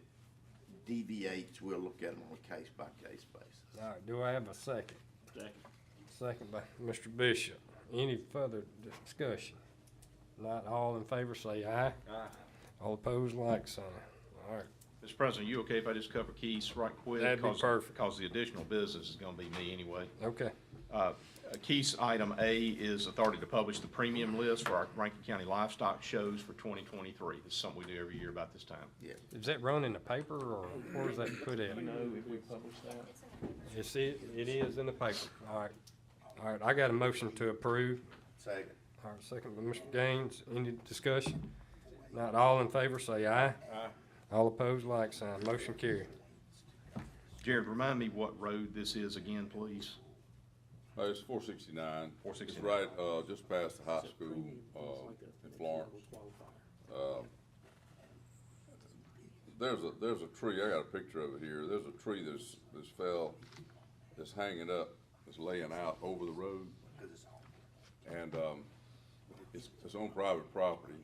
deviates, we'll look at them on a case-by-case basis. All right, do I have a second? Second. Second by Mr. Bishop. Any further discussion? Not all in favor, say aye. Aye. All opposed, like sign. All right, Mr. President, you okay if I just cover Keys right quick? That'd be perfect. Because the additional business is gonna be me anyway. okay. Keys item A is authority to publish the premium list for our Rankin County livestock shows for 2023. This is something we do every year about this time. Yes. Is that run in the paper or where is that put at? Do you know if we publish that? It's, it is in the paper. All right. All right, I got a motion to approve. Second. All right, second by Mr. Gaines. Any discussion? Not all in favor, say aye. Aye. All opposed, like sign. Motion carried. Jared, remind me what road this is again, please? It's 469. 469. It's right, just past the high school, in Florence. There's a tree, I got a picture of it here. There's a tree that's fell, that's hanging up, that's laying out over the road. And, it's on private property.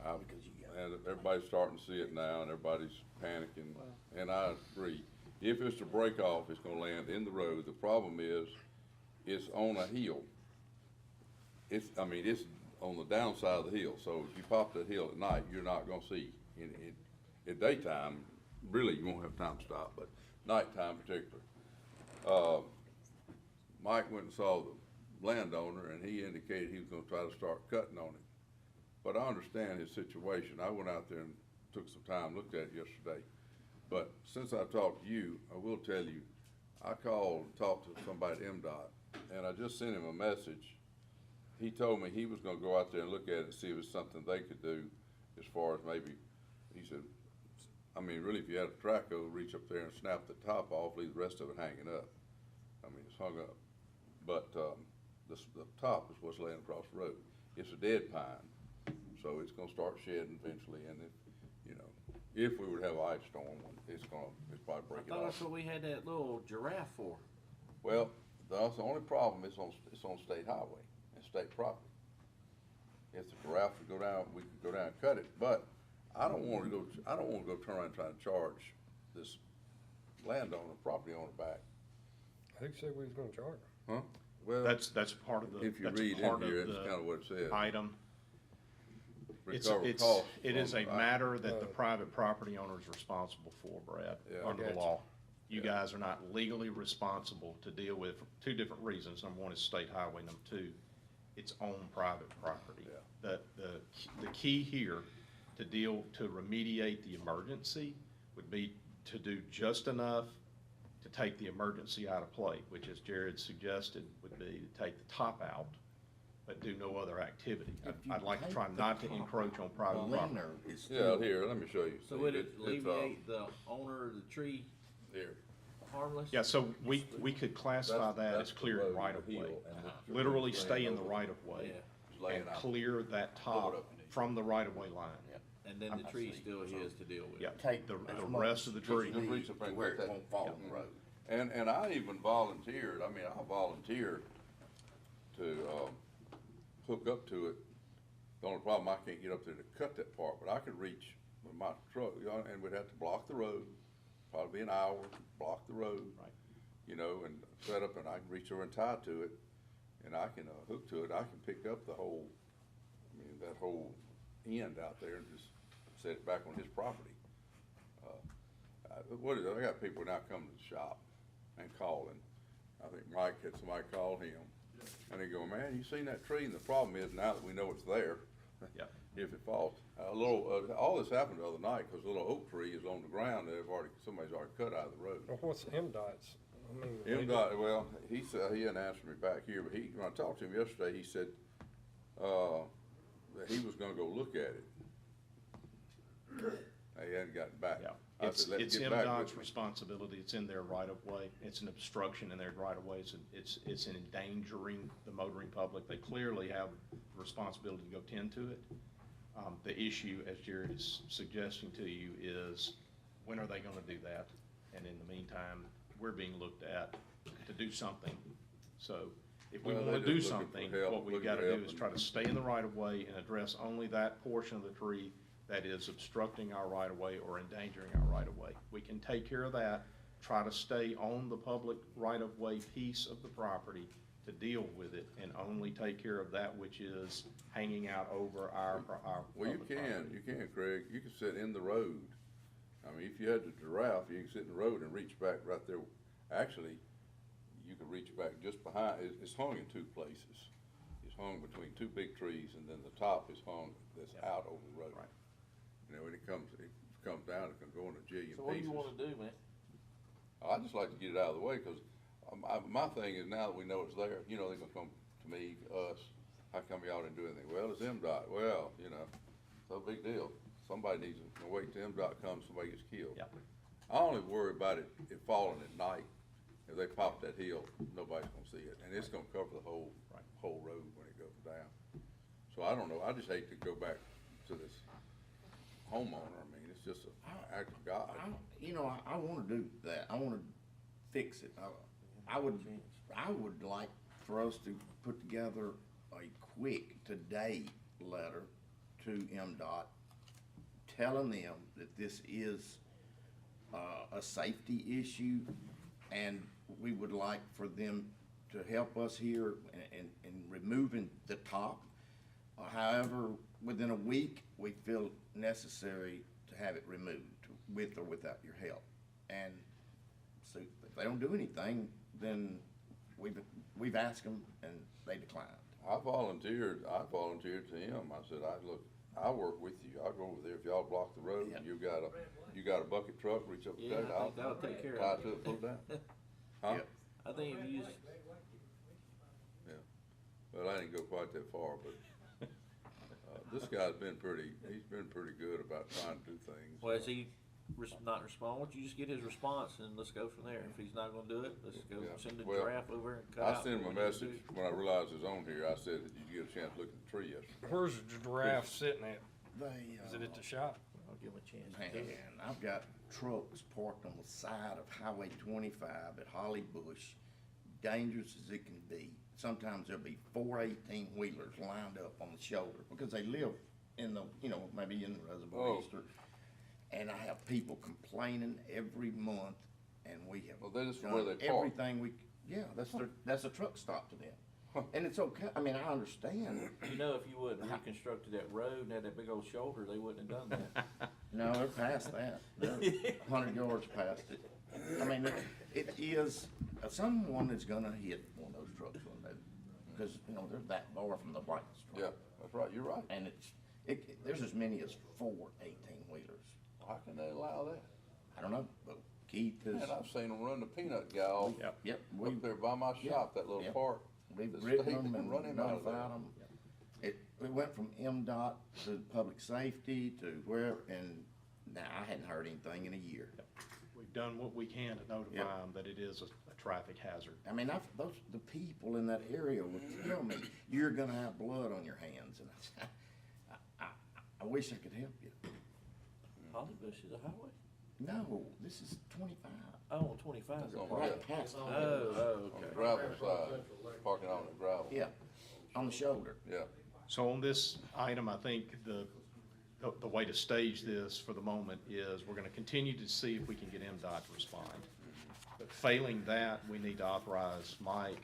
And everybody's starting to see it now, and everybody's panicking, and I agree. If it's to break off, it's gonna land in the road. The problem is, it's on a hill. It's on the downside of the hill, so if you pop that hill at night, you're not gonna see. In daytime, really, you won't have time to stop, but nighttime particularly. Mike went and saw the landowner, and he indicated he was gonna try to start cutting on it. But I understand his situation. I went out there and took some time, looked at it yesterday. But since I talked to you, I will tell you, I called and talked to somebody at MDOT, and I just sent him a message. He told me he was gonna go out there and look at it and see if it's something they could do as far as maybe, he said, really, if you had a track over, reach up there and snap the top off, leave the rest of it hanging up. It's hung up. But, the top is what's laying across the road. It's a dead pine, so it's gonna start shedding eventually, and if we would have an ice storm, it's probably break it I thought that's off. what we had that little giraffe for. Well, that's the only problem, it's on state highway and state property. If the giraffe would go down, we could go down and cut it, but I don't wanna go turn around and try to charge this landowner, property owner back. Who said we was gonna charge them? Huh? Well, That's part of the, if you that's read part in here, of it's kinda the what it says. item. Recover costs It is from a the- matter that the private property owner is responsible for, Brad, Yeah. under the Gotcha. law. You Yeah. guys are not legally responsible to deal with, for two different reasons. Number one is state highway, number two, it's on private property. Yeah. The key here to remediate the emergency would be to do just enough to take the emergency out of play, which, as Jared suggested, would be to take the top out, but do no other activity. If you I'd like to take try the not to top encroach on The private property. leaner is Yeah, still. here, let me show you. So See, would it it's, alleviate the owner of the tree Here. harmless? Yeah, so we could classify that That's as the clearing road, right the of hill, way. and the- Literally laying stay in the over. right of way Yeah, It's laying and out. clear that Pull it top up in there. from the right of way line. and then the tree's still his to deal with. Yeah, Take the as the much rest of the as tree. you Just need reach up to and where get it that. won't fall on the road. And I even volunteered, I volunteered to, hook up to it. The only problem, I can't get up there to cut that part, but I could reach with my truck, and we'd have to block the road, probably be an hour, block the road. Right. And set up, and I can reach over and tie to it, and I can, hook to it, I can pick up the whole, that whole end out there and just set it back on his property. What is it? I got people now coming to the shop and calling. I think Mike had somebody call him, and they go, man, you seen that tree? And the problem is, now that we know it's there, Yeah. if it falls, all this happened the other night, because a little oak tree is on the ground that somebody's already cut out of the road. Well, what's MDOT's? I mean, MDOT, well, he said, he hadn't answered me back here, but when I talked to him yesterday, he said, that he was gonna go look at it. He hadn't gotten back. Yeah, I it's said, "Let's get back with MDOT's me." responsibility, it's in their right of way, it's an obstruction in their right of way, it's endangering the motoring public, they clearly have the responsibility to go tend to it. The issue, as Jared is suggesting to you, is when are they gonna do that? And in the meantime, we're being looked at to do something, so if we Well, wanna they're do just looking for something, help, what we've looking gotta for do help is and- try to stay in the right of way and address only that portion of the tree that is obstructing our right of way or endangering our right of way. We can take care of that, try to stay on the public right of way piece of the property to deal with it, and only take care of that which is hanging out over our Well, you public can, property. Craig, you can sit in the road. I mean, if you had the giraffe, you can sit in the road and reach back right there. Actually, you can reach back just behind, it's hung in two places. It's hung between two big trees, and then the top is hung, that's out over the road. Right. You know, when it comes down, it can go in a jillion pieces. So what do you wanna do, man? I'd just like to get it out of the way, because my thing is, now that we know it's there, you know, they're gonna come to me, us, how come y'all didn't do anything? Well, it's MDOT, well, you know, no big deal. Somebody needs to wait till MDOT comes, somebody gets killed. Yep. I only worry about it falling at night. If they pop that hill, nobody's gonna see it, and it's gonna cover the whole road when it goes down. So I don't know, I just hate to go back to this homeowner. I mean, it's just an act of God. I wanna do that, I wanna fix it. I would like for us to put together a quick today letter to MDOT telling them that this is a safety issue, and we would like for them to help us here in removing the top. However, within a week, we feel necessary to have it removed, with or without your help. And so if they don't do anything, then we've asked them and they declined. I volunteered to him. I said, I'll work with you. I'll go over there. If y'all block the road, Yeah. you got a bucket truck, reach up Yeah, and take it I out. think that'll take care Tie of it to it, pull it down. Huh? Yep. I think if you just, Yeah. Well, I didn't go quite that far, but, this guy's been pretty good about trying to do things. well, is he not respond? Why don't you just get his response and let's go from there. If he's not gonna do it, let's go Yeah. send the Well, giraffe over and cut I out. sent him a what we need to message do. when I realized it was on here. I said, did you get a chance to look at the tree yesterday? where's the giraffe sitting at? They, Is it at the shop? I'll give him a chance. and I've got trucks parked on the side of Highway 25 at Holly Bush, dangerous as it can be. Sometimes there'll be 4 18-wheelers lined up on the shoulder because they live in the, maybe in the reservoir Oh. east or, and I have people complaining every month, and we have Well, that is done where they park. everything that's a truck stop to them. And it's okay, I mean, I understand. You know, if you wouldn't have reconstructed that road and had that big old shoulder, they wouldn't have done that. No, they're past that. They're 100 yards past it. I mean, it is, someone is gonna hit one of those trucks one day, because, they're that far from the white Yeah, street. that's right, you're right. And there's as many as 4 18-wheelers. How can they allow that? I don't know, but Keith is, Man, I've seen them run the peanut gal yep, up there by my shop, that little Yep. park. we've The written state them can and run him out of there. notified them. It went from MDOT to public safety to where, and now I hadn't heard anything in a year. We've done what we can to notify Yep. them that it is a traffic hazard. I mean, the people in that area would tell me, you're gonna have blood on your hands, and I wish I could help you. Holly Bush is a highway. No, this is 25, Oh, 25. That's on right past, Oh, On okay. the gravel side, parking on the gravel. yeah, on the shoulder. Yeah. So on this item, I think the way to stage this for the moment is we're gonna continue to see if we can get MDOT to respond. But failing that, we need to authorize Mike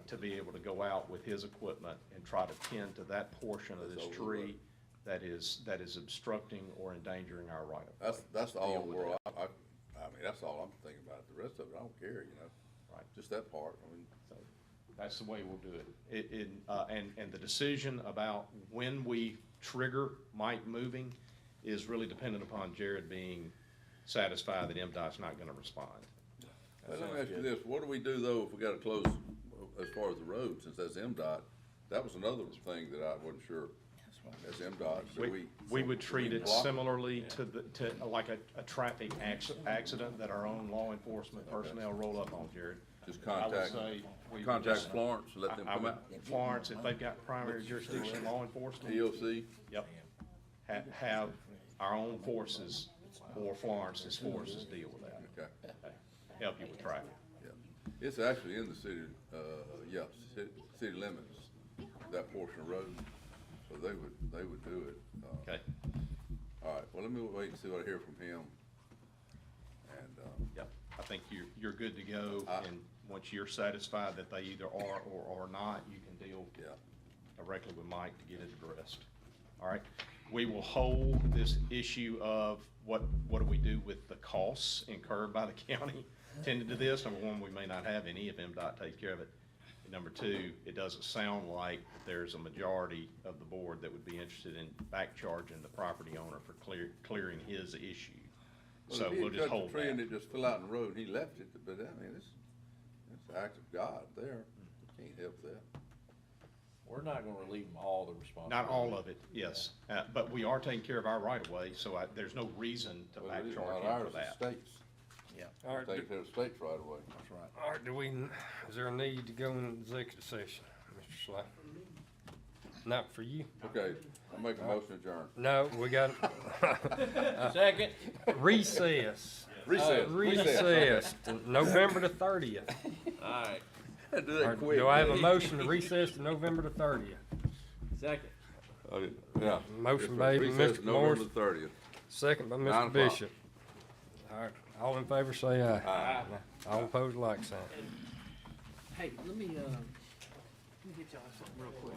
to be able to go out with his equipment and try to tend to that portion of this tree that is obstructing or endangering our right of way. That's all Deal with where that. I mean, that's all I'm thinking about. The rest of it, I don't care, you know? Right. Just that part, I mean. So that's the way we'll do it. And the decision about when we trigger Mike moving is really dependent upon Jared being satisfied that MDOT's not gonna respond. Well, let me ask you this, what do we do though if we gotta close, as far as the road, since that's MDOT? That was another thing that I wasn't sure, as MDOT, do We would treat do we it block similarly to like a traffic accident that our own law enforcement personnel roll up on, Jared. Just I would contact, say we would contact just- Florence, and let them I come would, out? Florence, if they've got primary jurisdiction law enforcement. EOC? Yep. Have our own forces or Florence's forces deal with that. Okay, Help you with traffic. yeah. It's actually in the city, city limits, that portion of road, so they would do it. Okay? All right, well, let me wait and see what I hear from him. And, Yep. I think you're good to go, I- and once you're satisfied that they either are or are not, you can deal yeah, directly with Mike to get it addressed. All right? We will hold this issue of what do we do with the costs incurred by the county tended to this. Number one, we may not have any if MDOT takes care of it. And number two, it doesn't sound like there's a majority of the board that would be interested in back charging the property owner for clearing his issue. well, So if he we'll had just cut hold the tree and that. it just fell out in the road, and he left it, but I mean, it's an act of God there, you can't help that. We're not gonna relieve them all the responsibility. Not all of it, yes. But we are taking care of our right of way, so there's no reason to Well, back it is charge not him ours, for it's that. states. All right, Take care of the states right away. That's right. all right, is there a need to go into executive session, Mr. Slay? Not for you? Okay, I'll make a motion to adjourn. No, we got Second. recess. Recess. Recess to November the 30th. All right. Do All that right, quick. do I have a Dave. motion to recess to November the 30th? Second. Yeah. Motion Yes, sir. made by Recess Mr. November Morris. the 30th. Second by 9 Mr. o'clock. Bishop. All right, all in favor, say aye. Aye. All opposed, like sign. Hey, let me get y'all something real quick.